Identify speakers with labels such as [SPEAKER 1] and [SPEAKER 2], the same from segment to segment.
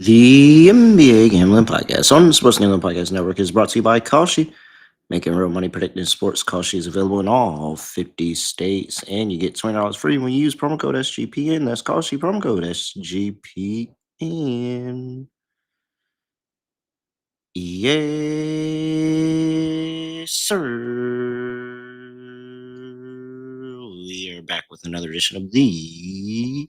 [SPEAKER 1] The NBA Gambling Podcast on the Sports Gambling Podcast Network is brought to you by Kalshi. Making real money predicting sports. Kalshi is available in all 50 states, and you get $20 free when you use promo code SGPN. That's Kalshi, promo code SGPN. Yes, sir. We are back with another edition of the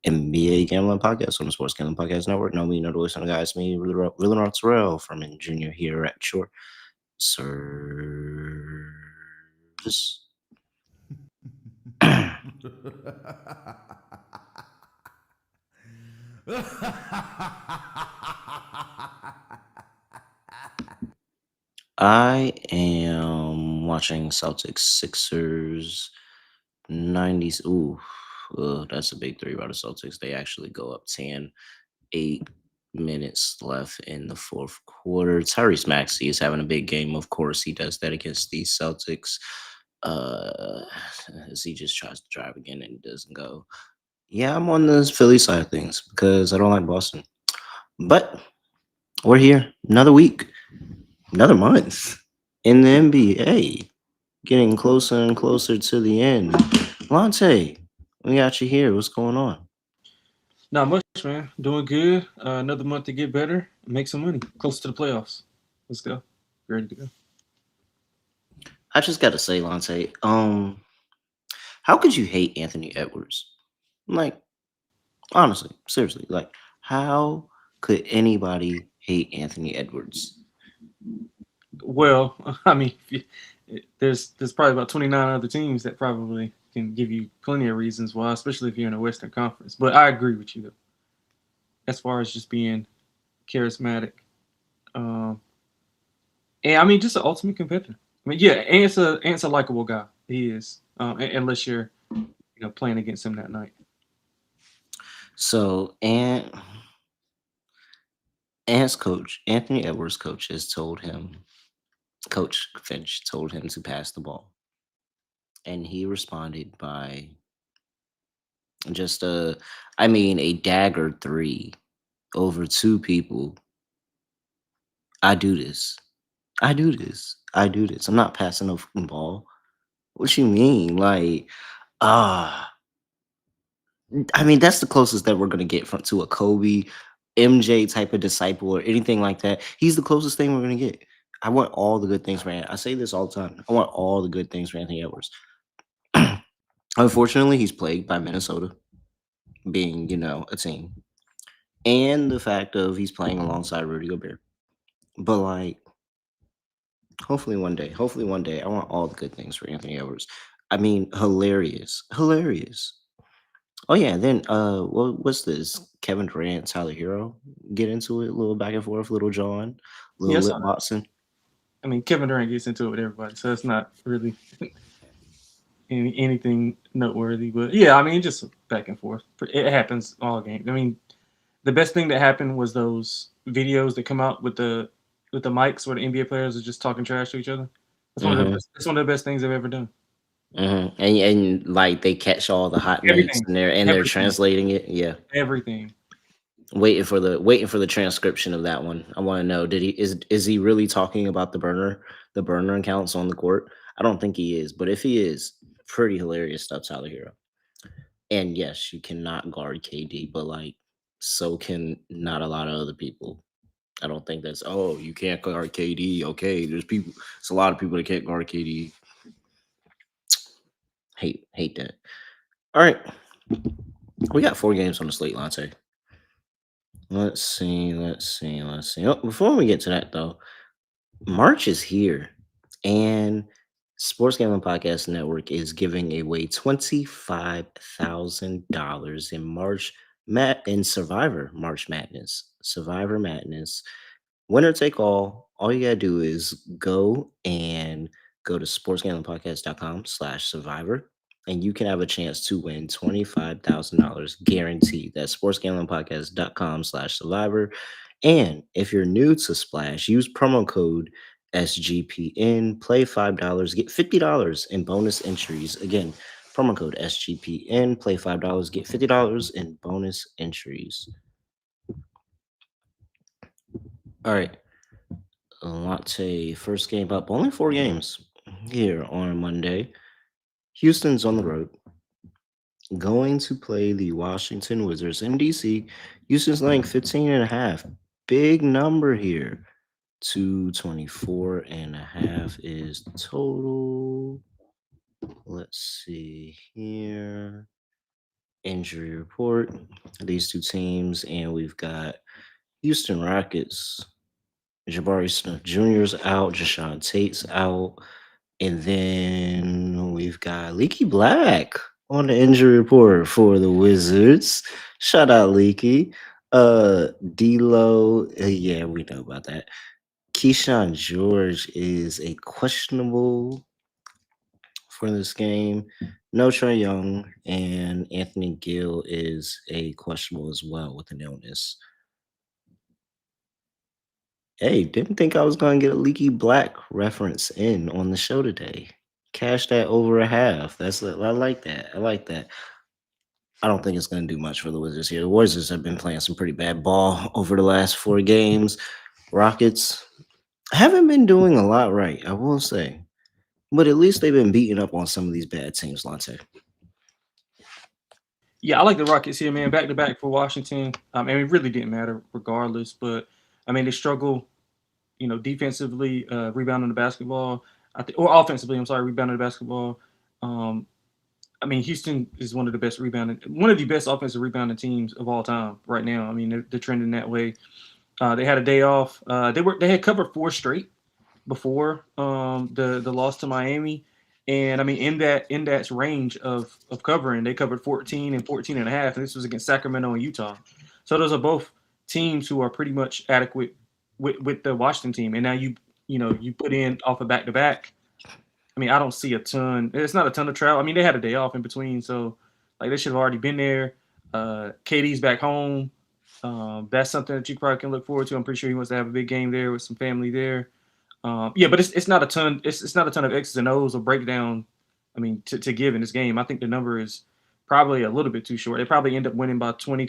[SPEAKER 1] NBA Gambling Podcast on the Sports Gambling Podcast Network. No, me, no, the voice on the guys, me, Villanor Terrell Furman Jr. here at your service. I am watching Celtics Sixers 90s. Ooh, that's a big three by the Celtics. They actually go up 10, 8 minutes left in the fourth quarter. Tyrese Maxey is having a big game. Of course, he does that against the Celtics. As he just tries to drive again and it doesn't go. Yeah, I'm on the Philly side of things because I don't like Boston. But we're here another week, another month in the NBA, getting closer and closer to the end. Lonte, we got you here. What's going on?
[SPEAKER 2] Not much, man. Doing good. Another month to get better, make some money. Close to the playoffs. Let's go. Ready to go.
[SPEAKER 1] I just got to say, Lonte, how could you hate Anthony Edwards? Like, honestly, seriously, like, how could anybody hate Anthony Edwards?
[SPEAKER 2] Well, I mean, there's probably about 29 other teams that probably can give you plenty of reasons why, especially if you're in the Western Conference. But I agree with you though, as far as just being charismatic, um, and I mean, just an ultimate competitor. I mean, yeah, Ant's a likable guy. He is, unless you're playing against him that night.
[SPEAKER 1] So, Ant's coach, Anthony Edwards' coach, has told him, Coach Finch told him to pass the ball. And he responded by just a dagger three over two people. I do this. I do this. I do this. I'm not passing no fucking ball. What you mean? Like, ah, I mean, that's the closest that we're gonna get from to a Kobe, MJ type of disciple or anything like that. He's the closest thing we're gonna get. I want all the good things for I say this all the time. I want all the good things for Anthony Edwards. Unfortunately, he's plagued by Minnesota being, a team. And the fact of he's playing alongside Rudy Gobert. But like, hopefully one day, I want all the good things for Anthony Edwards. I mean, hilarious, hilarious. Oh yeah, then what's this? Kevin Durant, Tyler Hero get into it, little back and forth, little John, little
[SPEAKER 2] Yes,
[SPEAKER 1] lip boxing.
[SPEAKER 2] I mean Kevin Durant gets into it with everybody, so it's not really anything noteworthy. But yeah, I mean, just back and forth. It happens all games. I mean, the best thing that happened was those videos that come out with the mics where the NBA players are just talking trash to each other.
[SPEAKER 1] Mm-hmm.
[SPEAKER 2] That's one of the best things they've ever done.
[SPEAKER 1] Mm-hmm. And like they catch all the hot minutes
[SPEAKER 2] Everything,
[SPEAKER 1] and they're
[SPEAKER 2] everything,
[SPEAKER 1] translating it. Yeah.
[SPEAKER 2] everything.
[SPEAKER 1] Waiting for the transcription of that one. I want to know, is he really talking about the burner accounts on the court? I don't think he is, but if he is, pretty hilarious stuff, Tyler Hero. And yes, you cannot guard KD, but like so can not a lot of other people. I don't think that's you can't guard KD. Okay, it's a lot of people that can't guard KD. Hate that. All right. We got 4 games on the slate, Lonte. Let's see. Oh, before we get to that though, March is here, and Sports Gambling Podcast Network is giving away $25,000 in Survivor March Madness. Survivor Madness, winner take all. All you gotta do is go to sportsgamblingpodcast.com/survivor, and you can have a chance to win $25,000 guaranteed. That's sportsgamblingpodcast.com/survivor. And if you're new to Splash, use promo code SGPN, play $5, get $50 in bonus entries. Again, promo code SGPN, play $5, get $50 in bonus entries. All right, Lonte, first game up. Only 4 games here on a Monday. Houston's on the road, going to play the Washington Wizards in DC. Houston's laying 15 and a half. Big number here. 224 and a half is the total. Let's see here. Injury report. These two teams, and we've got Houston Rockets. Jabari Smith Jr.'s out. Jashawn Tate's out. And then we've got Leaky Black on the injury report for the Wizards. Shout out Leaky. D'Lo, yeah, we know about that. Keyshawn George is a questionable for this game. No Trey Young, and Anthony Gill is a questionable as well with an illness. Hey, didn't think I was gonna get a Leaky Black reference in on the show today. Cash that over a half. I like that. I like that. I don't think it's gonna do much for the Wizards here. The Wizards have been playing some pretty bad ball over the last 4 games. Rockets haven't been doing a lot right, I will say. But at least they've been beating up on some of these bad teams, Lonte.
[SPEAKER 2] Yeah, I like the Rockets here, man. Back to back for Washington. And it really didn't matter regardless. But I mean, they struggle, defensively, rebounding the basketball. Or offensively, I'm sorry, rebounding the basketball. Um, I mean, Houston is one of the best offensive rebounding teams of all time right now. I mean, they're trending that way. They had a day off. They had covered four straight before the loss to Miami. And I mean, in that range of covering, they covered 14 and 14 and a half, and this was against Sacramento and Utah. So those are both teams who are pretty much adequate with the Washington team. And now you put in off a back to back. I mean, I don't see a ton. It's not a ton of travel. I mean, they had a day off in between, so like they should have already been there. KD's back home. That's something that you probably can look forward to. I'm pretty sure he wants to have a big game there with some family there. Yeah, but it's not a ton. It's not a ton of X's and O's or breakdown. I mean, to give in this game, I think the number is probably a little bit too short. They probably end up winning by 20,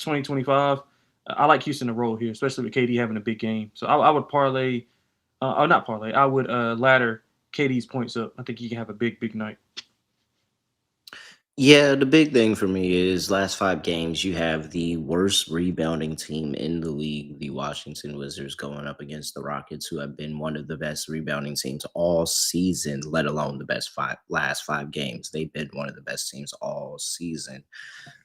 [SPEAKER 2] 25. I like Houston to roll here, especially with KD having a big game. So I would parlay, or not parlay. I would ladder KD's points up. I think he can have a big night.
[SPEAKER 1] Yeah, the big thing for me is last 5 games, you have the worst rebounding team in the league, the Washington Wizards, going up against the Rockets, who have been one of the best rebounding teams all season, let alone the best last 5 games. They've been one of the best teams all season.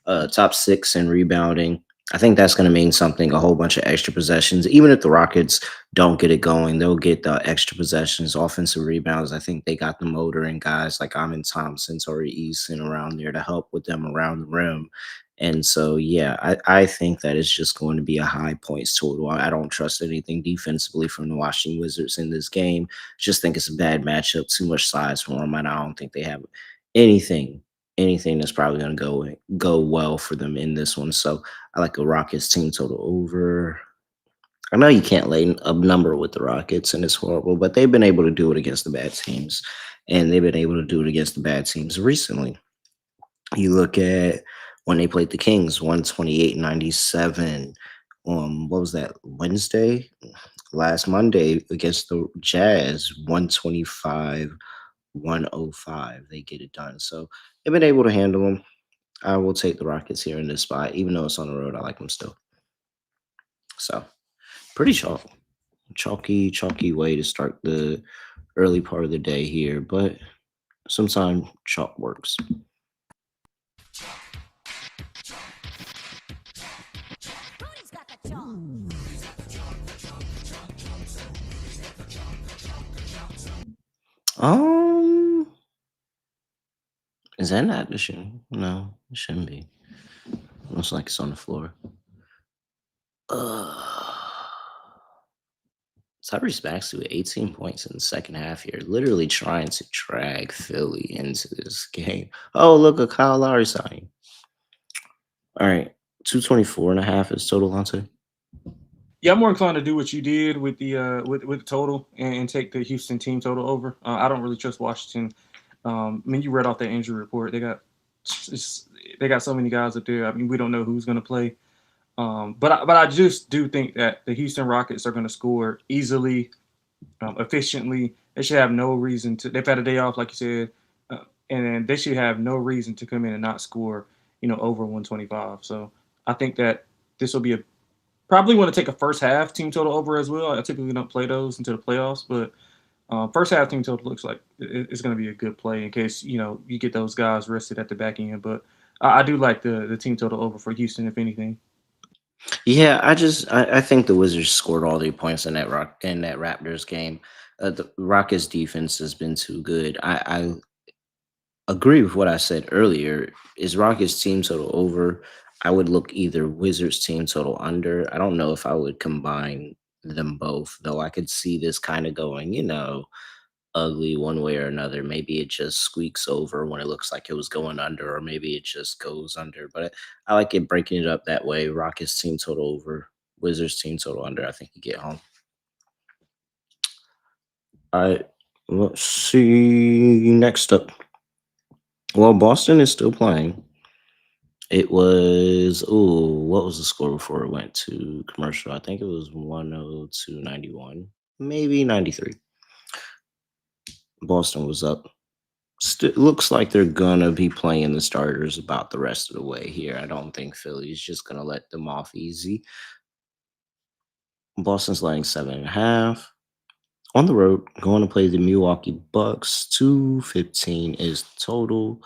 [SPEAKER 1] Top 6 in rebounding. I think that's going to mean something, a whole bunch of extra possessions. Even if the Rockets don't get it going, they'll get the extra possessions, offensive rebounds. I think they got the motor and guys like Amin Thompson, Torrey Eason around there to help with them around the rim. And so, yeah, I think that it's just going to be a high points total. I don't trust anything defensively from the Washington Wizards in this game. Just think it's a bad matchup, too much size for them, and I don't think they have anything anything that's probably going to go well for them in this one. So I like a Rockets team total over. I know you can't lay a number with the Rockets, and it's horrible, but they've been able to do it against the bad teams, and they've been able to do it against the bad teams recently. You look at when they played the Kings, 128-97. What was that, Wednesday? Last Monday against the Jazz, 125-105. They get it done. So they've been able to handle them. I will take the Rockets here in this spot, even though it's on the road. I like them still. So pretty chalky way to start the early part of the day here, but sometimes chalk works. Um, is that not the shoe? No, it shouldn't be. Looks like it's on the floor. Tyrese Maxey with 18 points in the second half here, literally trying to drag Philly into this game. Oh, look, a Kyle Lowry signing. All right, 224 and a half is total, Lonte.
[SPEAKER 2] Yeah, I'm more inclined to do what you did with the total and take the Houston team total over. I don't really trust Washington. I mean, you read off that injury report. They got so many guys up there. I mean, we don't know who's going to play. But I just do think that the Houston Rockets are going to score easily, efficiently. They should have no reason to. They've had a day off, like you said, and then they should have no reason to come in and not score, over 125. So I think that this will be a probably want to take a first half team total over as well. I typically don't play those into the playoffs, but first half team total looks like it's going to be a good play in case you get those guys rested at the back end. But I do like the team total over for Houston, if anything.
[SPEAKER 1] Yeah, I think the Wizards scored all their points in that Raptors game. The Rockets defense has been too good. I agree with what I said earlier. Is Rockets team total over? I would look either Wizards team total under. I don't know if I would combine them both, though. I could see this kind of going, ugly one way or another. Maybe it just squeaks over when it looks like it was going under, or maybe it just goes under. But I like it breaking it up that way. Rockets team total over, Wizards team total under. I think you get home. All right, let's see. Next up, well, Boston is still playing. It was, what was the score before it went to commercial? I think it was 102-91, maybe 93. Boston was up. Looks like they're gonna be playing the starters about the rest of the way here. I don't think Philly's just gonna let them off easy. Boston's laying 7.5 on the road, going to play the Milwaukee Bucks. 215 is total.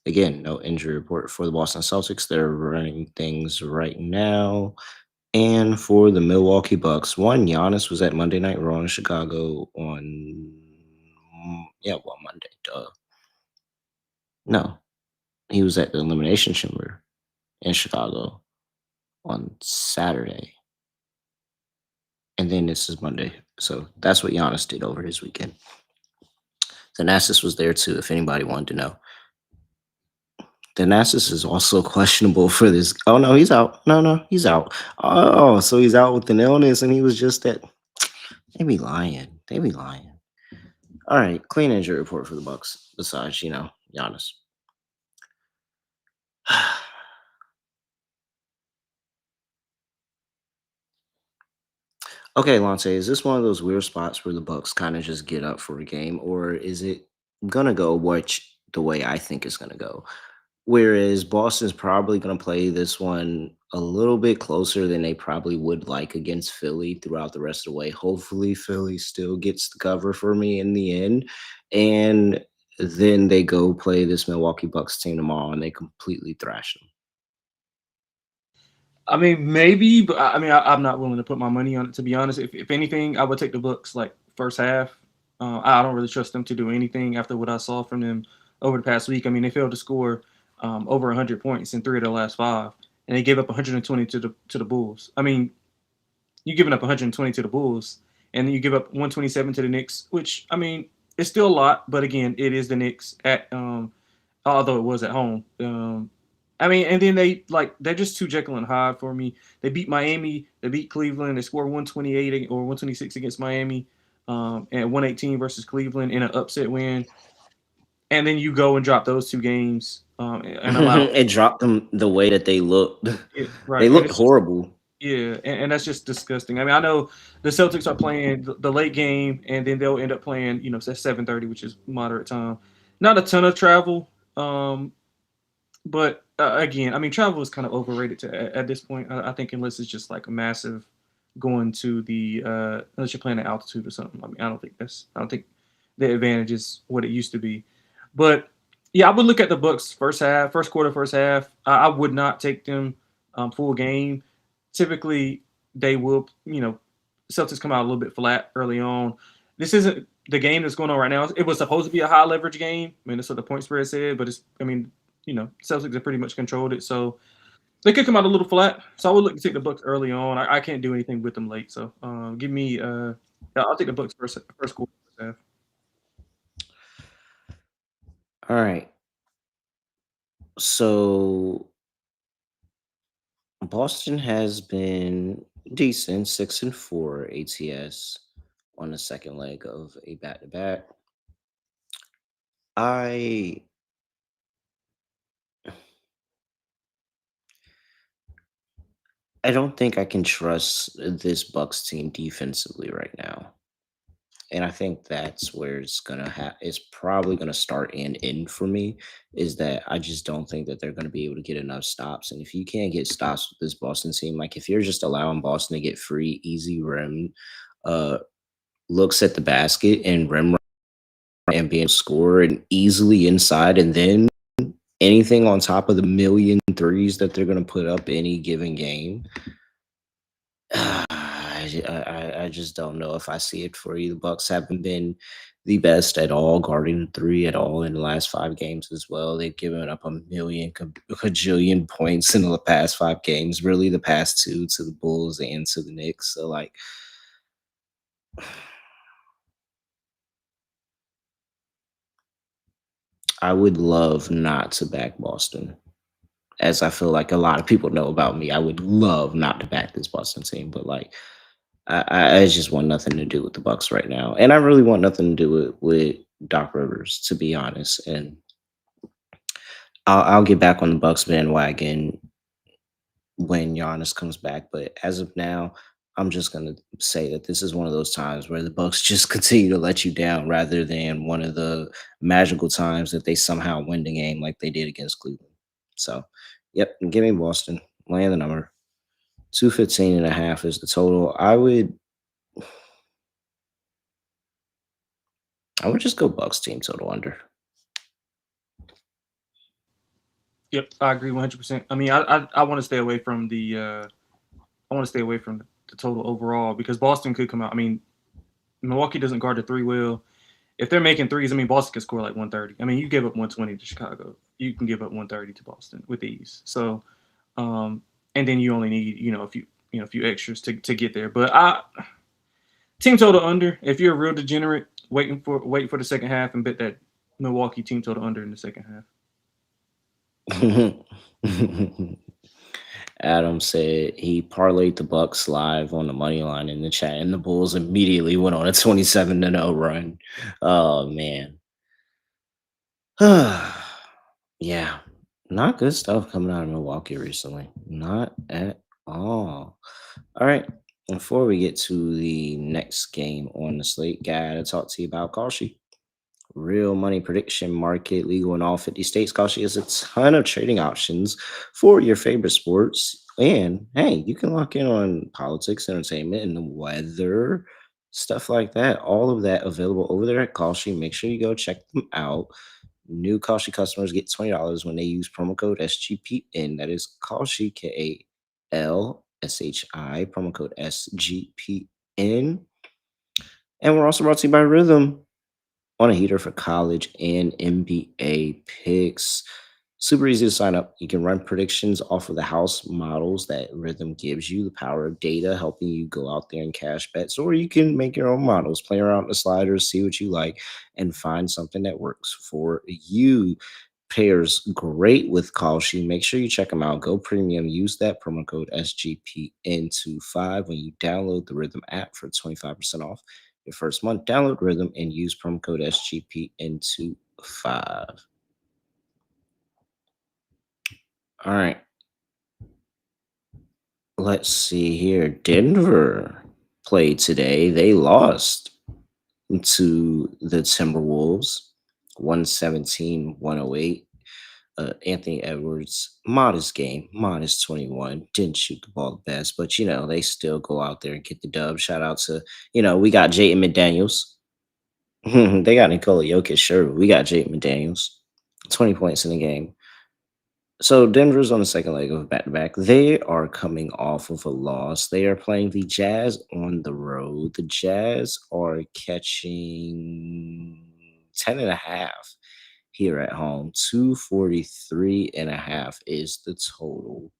[SPEAKER 1] Again, no injury report for the Boston Celtics. They're running things right now. And for the Milwaukee Bucks, one, Giannis was at Monday Night Raw in Chicago on, Monday. Duh. No, he was at the Elimination Chamber in Chicago on Saturday. And then this is Monday. So that's what Giannis did over his weekend. Thanasis was there too, if anybody wanted to know. Thanasis is also questionable for this. Oh, no, he's out. No, he's out. Oh, so he's out with an illness and he was just at. They be lying. They be lying. All right, clean injury report for the Bucks. Besides, Giannis. Okay, Lonte, is this one of those weird spots where the Bucks kind of just get up for a game, or is it gonna go the way I think it's gonna go? Whereas Boston's probably gonna play this one a little bit closer than they probably would like against Philly throughout the rest of the way. Hopefully, Philly still gets the cover for me in the end, and then they go play this Milwaukee Bucks team tomorrow and they completely thrash them.
[SPEAKER 2] I mean, maybe, but I'm not willing to put my money on it. To be honest, if anything, I would take the Bucks like first half. I don't really trust them to do anything after what I saw from them over the past week. I mean, they failed to score over 100 points in three of their last five, and they gave up 120 to the Bulls. I mean, you giving up 120 to the Bulls, and then you give up 127 to the Knicks, which I mean, it's still a lot, but again, it is the Knicks at although it was at home. I mean, and then they're just too Jekyll and Hyde for me. They beat Miami, they beat Cleveland, they scored 128 or 126 against Miami, and 118 versus Cleveland in an upset win. And then you go and drop those two games and allow
[SPEAKER 1] It dropped them the way that they looked.
[SPEAKER 2] it
[SPEAKER 1] They
[SPEAKER 2] right, and
[SPEAKER 1] looked
[SPEAKER 2] it's just
[SPEAKER 1] horrible.
[SPEAKER 2] yeah, and that's just disgusting. I mean, I know the Celtics are playing the late game, and then they'll end up playing, 7:30, which is moderate time. Not a ton of travel, but again, I mean, travel is kind of overrated at this point. I think unless it's just like a massive going to the unless you're playing at altitude or something. I mean, I don't think the advantage is what it used to be. But yeah, I would look at the Bucks first half, first quarter, first half. I would not take them full game. Typically, they will, Celtics come out a little bit flat early on. This isn't the game that's going on right now. It was supposed to be a high leverage game. I mean, that's what the point spread said, but I mean, Celtics have pretty much controlled it. So they could come out a little flat. So I would look to take the Bucks early on. I can't do anything with them late. So give me, yeah, I'll take the Bucks first quarter, first half.
[SPEAKER 1] All right. So Boston has been decent, 6-4 ATS on the second leg of a back to back. I I don't think I can trust this Bucks team defensively right now. And I think that's where it's probably gonna start and end for me, is that I just don't think that they're gonna be able to get enough stops. And if you can't get stops with this Boston team, like if you're just allowing Boston to get free, easy rim uh looks at the basket and rim and being able to score and easily inside, and then anything on top of the million threes that they're gonna put up any given game, I just don't know if I see it for you. The Bucks haven't been the best at all guarding the three at all in the last 5 games as well. They've given up a million cajillion points in the past 5 games. Really, the past two to the Bulls and to the Knicks. So like, I would love not to back Boston, as I feel like a lot of people know about me. I would love not to back this Boston team, but like I just want nothing to do with the Bucks right now, and I really want nothing to do with Doc Rivers, to be honest. And I'll get back on the Bucks bandwagon when Giannis comes back. But as of now, I'm just gonna say that this is one of those times where the Bucks just continue to let you down, rather than one of the magical times that they somehow win the game like they did against Cleveland. So, yep, give me Boston. Land the number. 215.5 is the total. I would just go Bucks team total under.
[SPEAKER 2] Yep, I agree 100%. I mean, I want to stay away from I want to stay away from the total overall because Boston could come out. I mean, Milwaukee doesn't guard the three well. If they're making threes, I mean, Boston can score like 130. I mean, you give up 120 to Chicago, you can give up 130 to Boston with ease. So, and then you only need a few extras to get there. But I team total under. If you're a real degenerate, wait for the second half and bet that Milwaukee team total under in the second half.
[SPEAKER 1] Adam said he parlayed the Bucks live on the money line in the chat, and the Bulls immediately went on a 27-0 run. Oh man, yeah, not good stuff coming out of Milwaukee recently. Not at all. All right, before we get to the next game on the slate, gotta talk to you about Kalshi. Real money prediction market, legal in all 50 states. Kalshi has a ton of trading options for your favorite sports. And hey, you can lock in on politics, entertainment, and the weather, stuff like that. All of that available over there at Kalshi. Make sure you go check them out. New Kalshi customers get $20 when they use promo code SGPN. That is Kalshi, KALSHI, promo code SGPN. And we're also brought to you by Rhythm, on a heater for college and NBA picks. Super easy to sign up. You can run predictions off of the house models that Rhythm gives you, the power of data helping you go out there and cash bets, or you can make your own models, play around with the sliders, see what you like, and find something that works for you. Pairs great with Kalshi. Make sure you check them out. Go premium. Use that promo code SGPN25 when you download the Rhythm app for 25% off your first month. Download Rhythm and use promo code SGPN25. All right. Let's see here. Denver played today. They lost to the Timberwolves 117-108. Anthony Edwards, modest game, minus 21. Didn't shoot the ball the best, but they still go out there and get the dub. Shout out to, we got Jaden McDaniels. They got Nikola Jokic, sure, but we got Jaden McDaniels. 20 points in the game. So Denver's on the second leg of back to back. They are coming off of a loss. They are playing the Jazz on the road. The Jazz are catching 10.5 here at home. 243.5 is the total.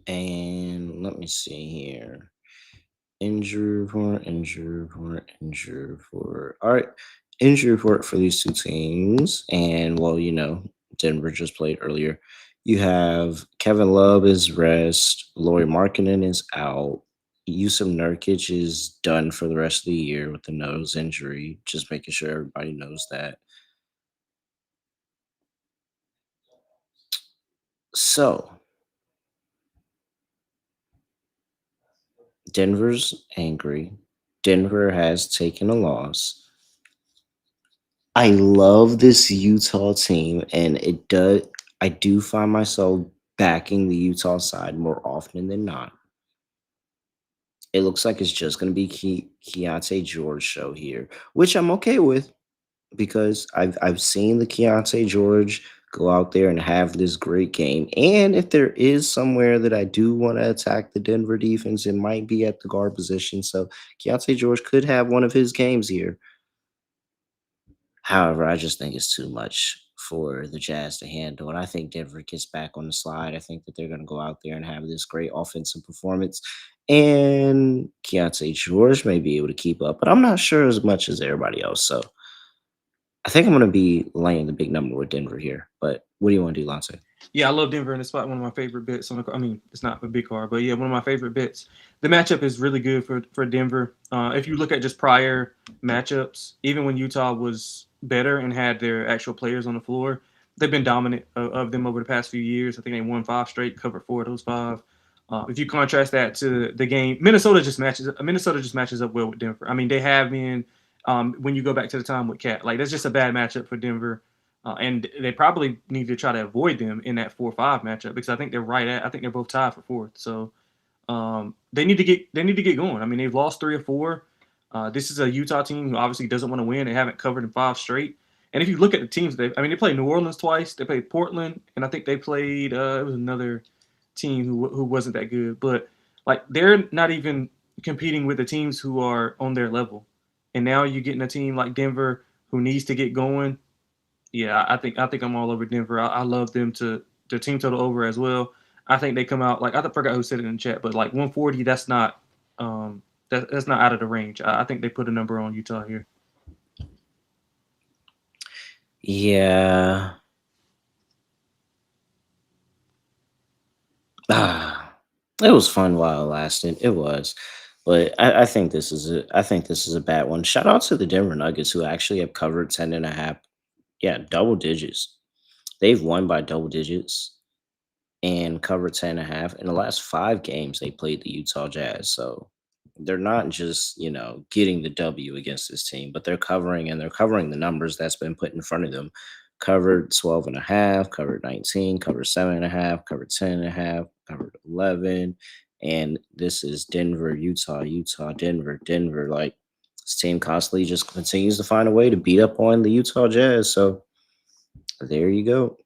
[SPEAKER 1] And let me see here. Injury report, injury report, injury report. All right. Injury report for these two teams. And well, Denver just played earlier. You have Kevin Love is rest. Lauri Markkinen is out. Yusuf Nurkic is done for the rest of the year with the nose injury. Just making sure everybody knows that. So Denver's angry. Denver has taken a loss. I love this Utah team, and I do find myself backing the Utah side more often than not. It looks like it's just going to be Keontae George show here, which I'm okay with because I've seen the Keontae George go out there and have this great game. And if there is somewhere that I do want to attack the Denver defense, it might be at the guard position. So Keontae George could have one of his games here. However, I just think it's too much for the Jazz to handle. And I think Denver gets back on the slide. I think that they're going to go out there and have this great offensive performance. And Keontae George may be able to keep up, but I'm not sure as much as everybody else. So I think I'm going to be laying the big number with Denver here. But what do you want to do, Lonte?
[SPEAKER 2] Yeah, I love Denver in the spot. One of my favorite bets on the. I mean, it's not a big card, but yeah, one of my favorite bets. The matchup is really good for Denver. If you look at just prior matchups, even when Utah was better and had their actual players on the floor, they've been dominant of them over the past few years. I think they won 5 straight, covered 4 of those 5. If you contrast that to the game, Minnesota just matches up well with Denver. I mean, they have been when you go back to the time with Cat, like that's just a bad matchup for Denver. And they probably need to try to avoid them in that 4-5 matchup because I think they're right at. I think they're both tied for fourth. So they need to get going. I mean, they've lost 3 or 4. This is a Utah team who obviously doesn't want to win. They haven't covered in 5 straight. And if you look at the teams, they played New Orleans twice. They played Portland, and I think they played. It was another team who wasn't that good, but like they're not even competing with the teams who are on their level. And now you're getting a team like Denver who needs to get going. Yeah, I think I'm all over Denver. I love them to their team total over as well. I think they come out like I forgot who said it in the chat, but like 140, that's not that's not out of the range. I think they put a number on Utah here.
[SPEAKER 1] Yeah. Ah, it was fun while it lasted. It was. But I think this is a bad one. Shout out to the Denver Nuggets who actually have covered 10.5. Yeah, double digits. They've won by double digits and covered 10.5. In the last 5 games, they played the Utah Jazz. So they're not just, getting the W against this team, but they're covering the numbers that's been put in front of them. Covered 12.5, covered 19, covered 7.5, covered 10.5, covered 11. And this is Denver, Utah, Utah, Denver, Denver. Like this team constantly just continues to find a way to beat up on the Utah Jazz. So there you go.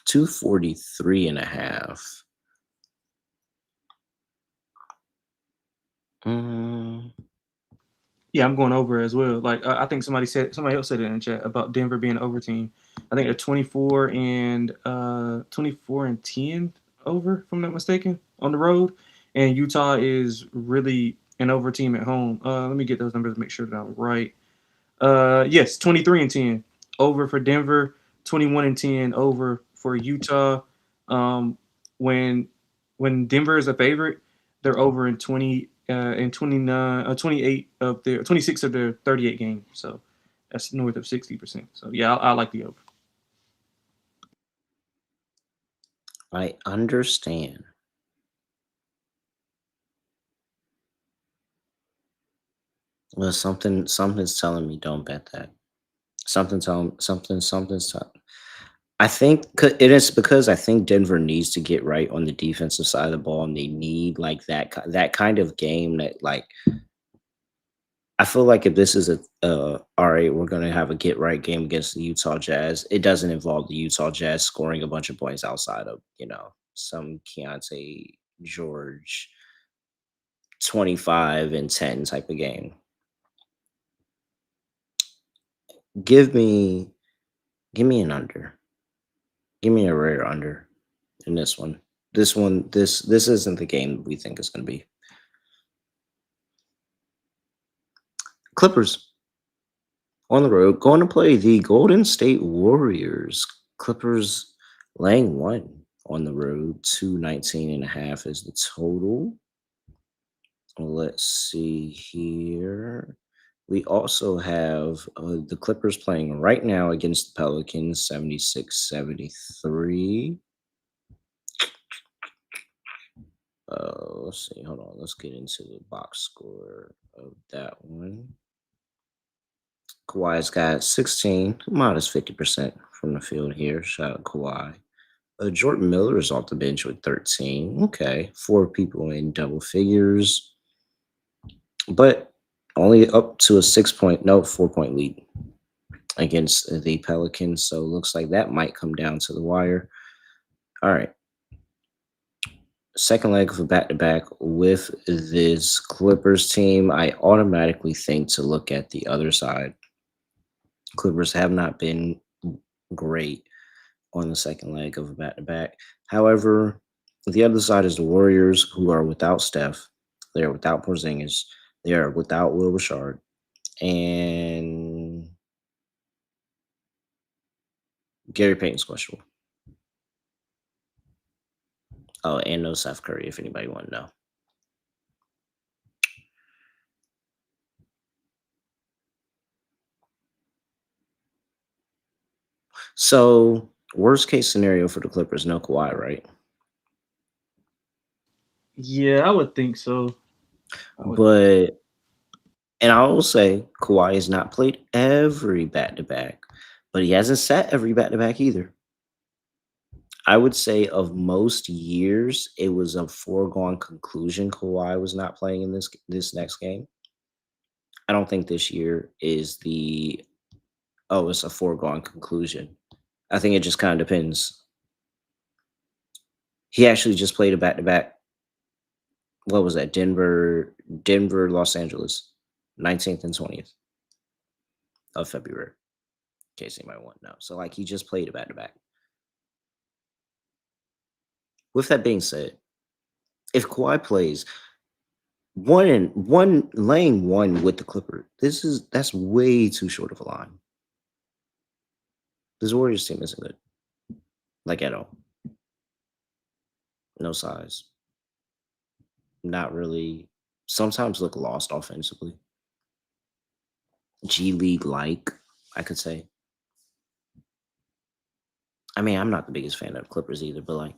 [SPEAKER 1] 243.5. Mm,
[SPEAKER 2] Yeah, I'm going over as well. Like I think somebody else said it in the chat about Denver being an over team. I think they're 24 and 10 over, if I'm not mistaken, on the road, and Utah is really an over team at home. Let me get those numbers to make sure that I'm right. Yes, 23 and 10 over for Denver, 21 and 10 over for Utah. Um, when when Denver is a favorite, they're over in 29 28 of their 26 of their 38 games. So that's north of 60%. So yeah, I like the over.
[SPEAKER 1] I understand. Well, something's telling me don't bet that. Something's telling. I think it is because I think Denver needs to get right on the defensive side of the ball, and they need like that kind of game that like I feel like if this is all right, we're gonna have a get right game against the Utah Jazz. It doesn't involve the Utah Jazz scoring a bunch of points outside of some Keontae George 25-10 type of game. Give me give me an under. Give me a rare under in this one. This isn't the game we think it's going to be. Clippers on the road going to play the Golden State Warriors. Clippers laying 1 on the road. 219.5 is the total. Let's see here. We also have the Clippers playing right now against the Pelicans, 76-73. Let's see. Hold on. Let's get into the box score of that one. Kawhi's got 16, modest 50% from the field here. Shout out Kawhi. Jordan Miller is off the bench with 13. Okay. Four people in double figures, but only up to a 6 point, no, 4 point lead against the Pelicans. So looks like that might come down to the wire. All right. Second leg of a back to back with this Clippers team. I automatically think to look at the other side. Clippers have not been great on the second leg of a back to back. However, the other side is the Warriors, who are without Steph. They are without Porzingis. They are without Will Richard. And Gary Payton's questionable. Oh, and no Seth Curry, if anybody want to know. So, worst case scenario for the Clippers, no Kawhi, right?
[SPEAKER 2] Yeah, I would think so. I would think so.
[SPEAKER 1] But, and I will say, Kawhi has not played every back to back, but he hasn't sat every back to back either. I would say of most years, it was a foregone conclusion Kawhi was not playing in this next game. I don't think this year is the it's a foregone conclusion. I think it just kind of depends. He actually just played a back to back. What was that? Denver, Los Angeles, 19th and 20th of February. In case anybody want to know. So like he just played a back to back. With that being said, if Kawhi plays one laying one with the Clipper, that's way too short of a line. This Warriors team isn't good, like at all. No size, not really. Sometimes look lost offensively. G League like, I could say. I mean, I'm not the biggest fan of the Clippers either, but like,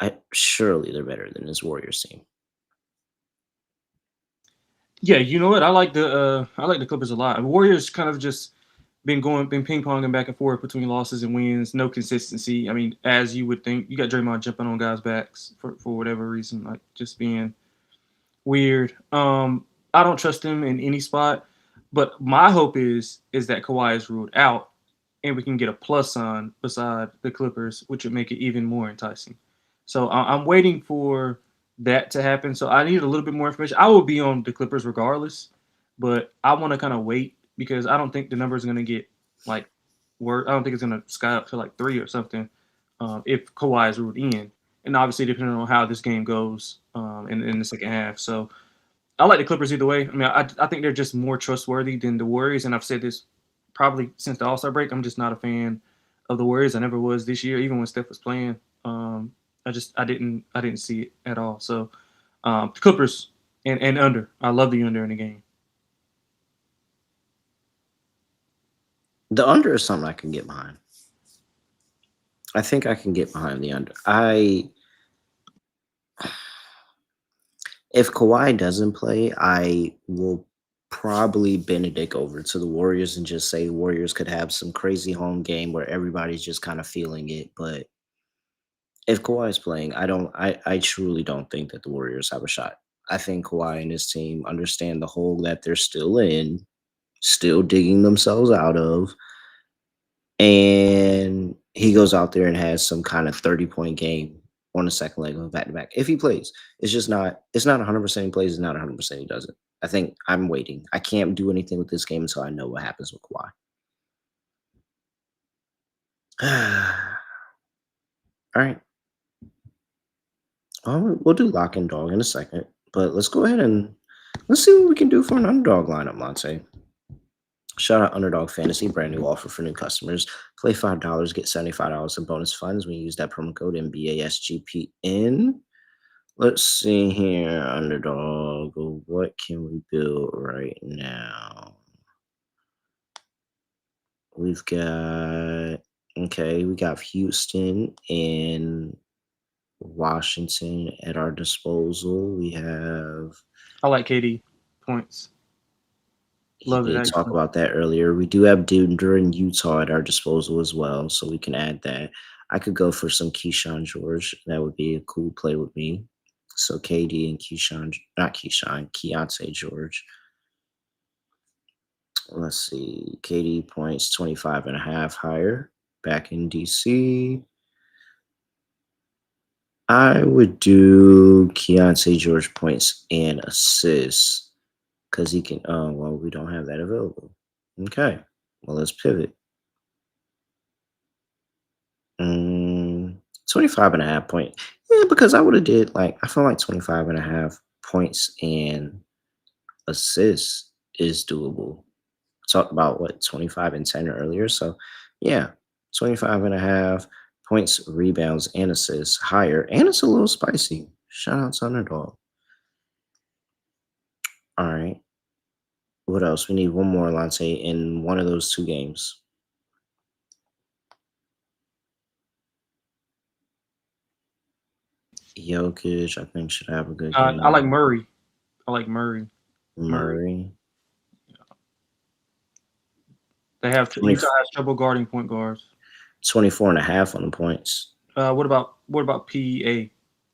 [SPEAKER 1] I surely they're better than this Warriors team.
[SPEAKER 2] Yeah, you know what? I like the Clippers a lot. Warriors kind of just been ping ponging back and forth between losses and wins. No consistency. I mean, as you would think, you got Draymond jumping on guys' backs for whatever reason, like just being weird. I don't trust him in any spot, but my hope is that Kawhi is ruled out, and we can get a plus sign beside the Clippers, which would make it even more enticing. So I'm waiting for that to happen. So I need a little bit more information. I will be on the Clippers regardless, but I want to kind of wait because I don't think the number is going to get like I don't think it's going to sky up to like 3 or something if Kawhi is ruled in, and obviously depending on how this game goes in the second half. So I like the Clippers either way. I mean, I think they're just more trustworthy than the Warriors, and I've said this probably since the All Star break. I'm just not a fan of the Warriors. I never was this year, even when Steph was playing. I didn't see it at all. So the Clippers and under. I love the under in the game.
[SPEAKER 1] The under is something I can get behind. I think I can get behind the under. I If Kawhi doesn't play, I will probably Benedict over to the Warriors and just say Warriors could have some crazy home game where everybody's just kind of feeling it. But if Kawhi is playing, I truly don't think that the Warriors have a shot. I think Kawhi and his team understand the hole that they're still in, still digging themselves out of, and he goes out there and has some kind of 30-point game on the second leg of a back to back. If he plays, it's not 100% he plays, it's not 100% he doesn't. I think I'm waiting. I can't do anything with this game until I know what happens with Kawhi. All right. We'll do lock and dog in a second, but let's go ahead and let's see what we can do for an underdog lineup, Lonte. Shout out Underdog Fantasy, brand new offer for new customers. Play $5, get $75 in bonus funds when you use that promo code MBASGPN. Let's see here, Underdog. What can we build right now? We got Houston and Washington at our disposal. We have,
[SPEAKER 2] I like KD points.
[SPEAKER 1] he
[SPEAKER 2] Love it
[SPEAKER 1] did talk
[SPEAKER 2] actually.
[SPEAKER 1] about that earlier. We do have Denver and Utah at our disposal as well, so we can add that. I could go for some Keyshawn George. That would be a cool play with me. So KD and Keyshawn, not Keyshawn, Keontae George. Let's see. KD points 25 and a half higher back in DC. I would do Keontae George points and assists because he can. Oh, well, we don't have that available. Okay. Well, let's pivot. Mm, 25 and a half point. Yeah, because I would have did like, I feel like 25 and a half points and assists is doable. Talked about what, 25 and 10 earlier. So yeah, 25 and a half points, rebounds, and assists higher. And it's a little spicy. Shout out to Underdog. All right. What else? We need one more Lonte in one of those two games. Jokic, I think, should have a good
[SPEAKER 2] I like
[SPEAKER 1] game.
[SPEAKER 2] Murray. I like Murray. Murray.
[SPEAKER 1] Murray,
[SPEAKER 2] They have
[SPEAKER 1] 20,
[SPEAKER 2] Utah has trouble guarding point guards.
[SPEAKER 1] 24 and a half on the points.
[SPEAKER 2] What about PA? They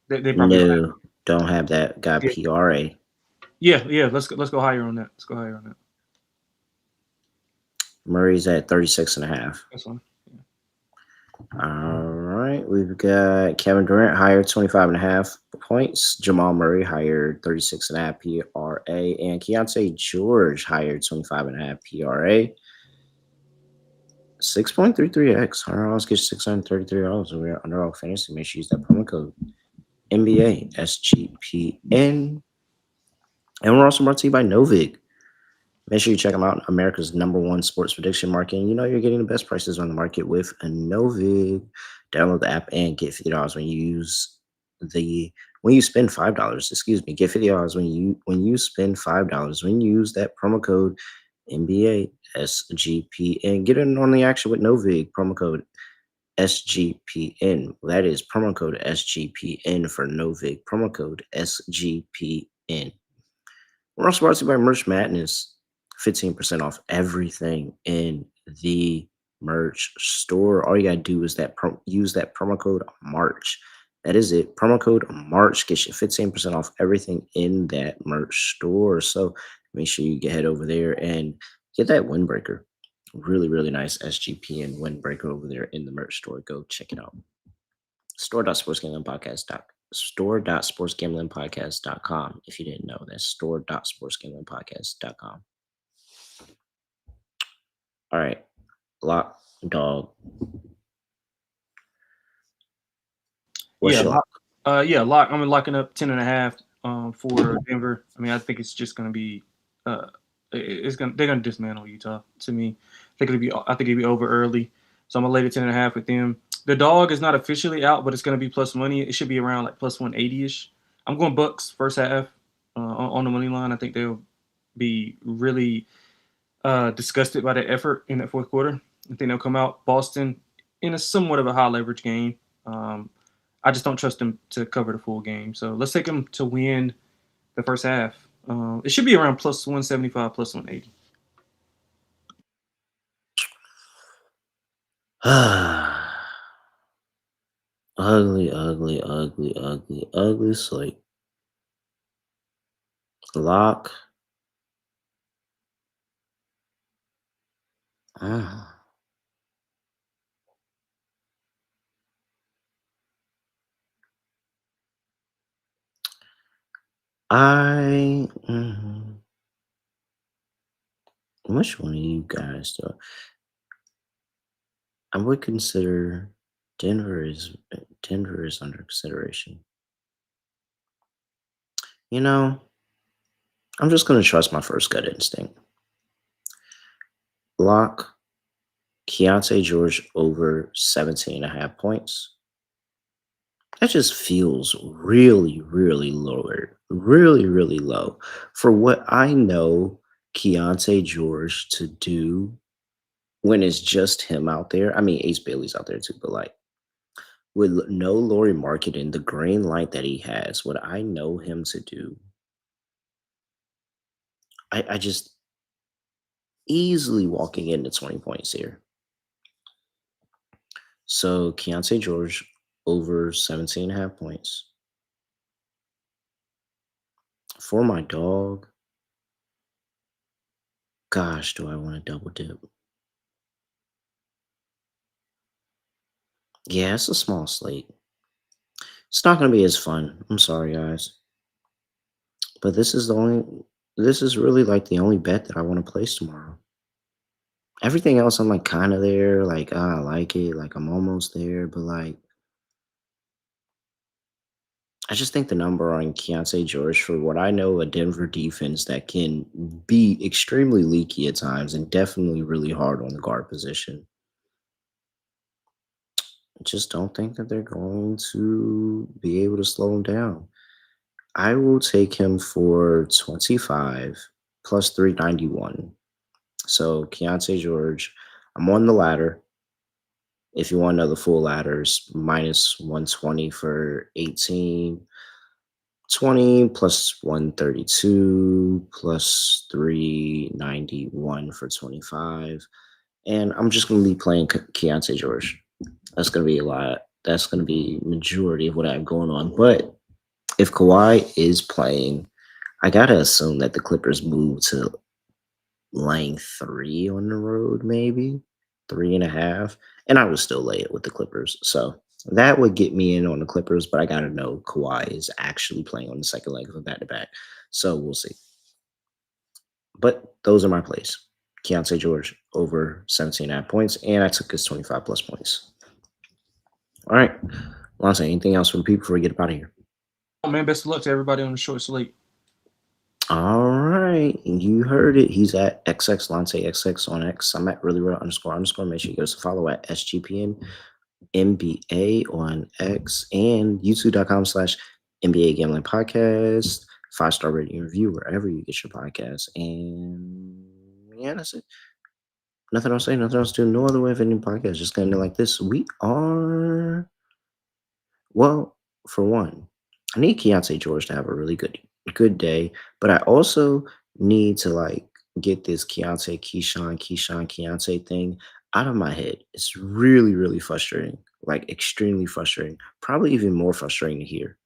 [SPEAKER 2] probably don't have.
[SPEAKER 1] No, don't have that. Got
[SPEAKER 2] Yeah,
[SPEAKER 1] PRA.
[SPEAKER 2] yeah. Let's go higher on that. Let's go higher on that.
[SPEAKER 1] Murray's at 36 and a half.
[SPEAKER 2] That's fine.
[SPEAKER 1] All right. We've got Kevin Durant hired 25 and a half points. Jamal Murray hired 36 and a half PRA. And Keontae George hired 25 and a half PRA. 6.33x. $100 gets $633 over at Underdog Fantasy. Make sure you use that promo code NBA SGPN. And we're also brought to you by Novig. Make sure you check them out. America's #1 sports prediction market. And you know you're getting the best prices on the market with a Novig. Download the app and get $50 when you spend $5. Excuse me, get $50 when you spend $5. When you use that promo code NBA SGP and get in on the action with Novig. Promo code SGPN. That is promo code SGPN for Novig. Promo code SGPN. We're also brought to you by Merch Madness. 15% off everything in the merch store. All you gotta do is use that promo code March. That is it. Promo code March gets you 15% off everything in that merch store. So make sure you head over there and get that windbreaker. Really, really nice SGPN windbreaker over there in the merch store. Go check it out. Store.sportsgamblingpodcast.com. If you didn't know, that's store.sportsgamblingpodcast.com. All right. Lock dog. What's
[SPEAKER 2] Yeah,
[SPEAKER 1] your lock?
[SPEAKER 2] lock. I'm locking up 10.5 for Denver. I mean, I think it's just gonna be they're gonna dismantle Utah to me. I think it'll be over early. So I'm gonna lay the 10.5 with them. The dog is not officially out, but it's gonna be plus money. It should be around like plus 180-ish. I'm going Bucks first half on the money line. I think they'll be really disgusted by the effort in that fourth quarter. I think they'll come out Boston in a somewhat of a high leverage game. I just don't trust them to cover the full game. So let's take them to win the first half. It should be around plus 175, plus 180.
[SPEAKER 1] Ugly, ugly, ugly, ugly, ugly slate. Lock. Ah. I. Which one of you guys though? I would consider Denver is under consideration. You know, I'm just gonna trust my first gut instinct. Lock Keontae George over 17 and a half points. That just feels really, really lower. Really, really low. For what I know Keontae George to do when it's just him out there. I mean, Ace Bailey's out there too, but like With no Laurie Marketing, the green light that he has, what I know him to do, I just easily walking into 20 points here. So Keontae George over 17.5 points. For my dog, gosh, do I want to double dip? Yeah, it's a small slate. It's not going to be as fun. I'm sorry, guys. But this is really like the only bet that I want to place tomorrow. Everything else, I'm like kind of there. Like, I like it. Like, I'm almost there. But like, I just think the number on Keontae George, for what I know, a Denver defense that can be extremely leaky at times and definitely really hard on the guard position. I just don't think that they're going to be able to slow him down. I will take him for 25 plus 391. So Keontae George, I'm on the ladder. If you want to know the full ladders, minus 120 for 18, 20 plus 132 plus 391 for 25. And I'm just going to be playing Keontae George. That's going to be a lot. That's going to be majority of what I have going on. But if Kawhi is playing, I got to assume that the Clippers move to laying 3 on the road, maybe 3.5. And I would still lay it with the Clippers. So that would get me in on the Clippers, but I got to know Kawhi is actually playing on the second leg of a back to back. So we'll see. But those are my plays. Keontae George over 17.5 points, and I took his 25 plus points. All right. Lonte, anything else for the people before we get up out of here?
[SPEAKER 2] Oh man, best of luck to everybody on the short slate.
[SPEAKER 1] All right. You heard it. He's at XX Lonte XX on X. I'm at really real underscore underscore. Make sure you give us a follow at SGPN NBA on X and YouTube.com/. NBA Gambling Podcast. 5-star rating and review wherever you get your podcast. And yeah, that's it. Nothing else to say, nothing else to do. No other way of ending podcast. Just gonna end it like this. We are, well, for one, I need Keontae George to have a really good day, but I also need to like get this Keontae thing out of my head. It's really, really frustrating. Like extremely frustrating. Probably even more frustrating to hear.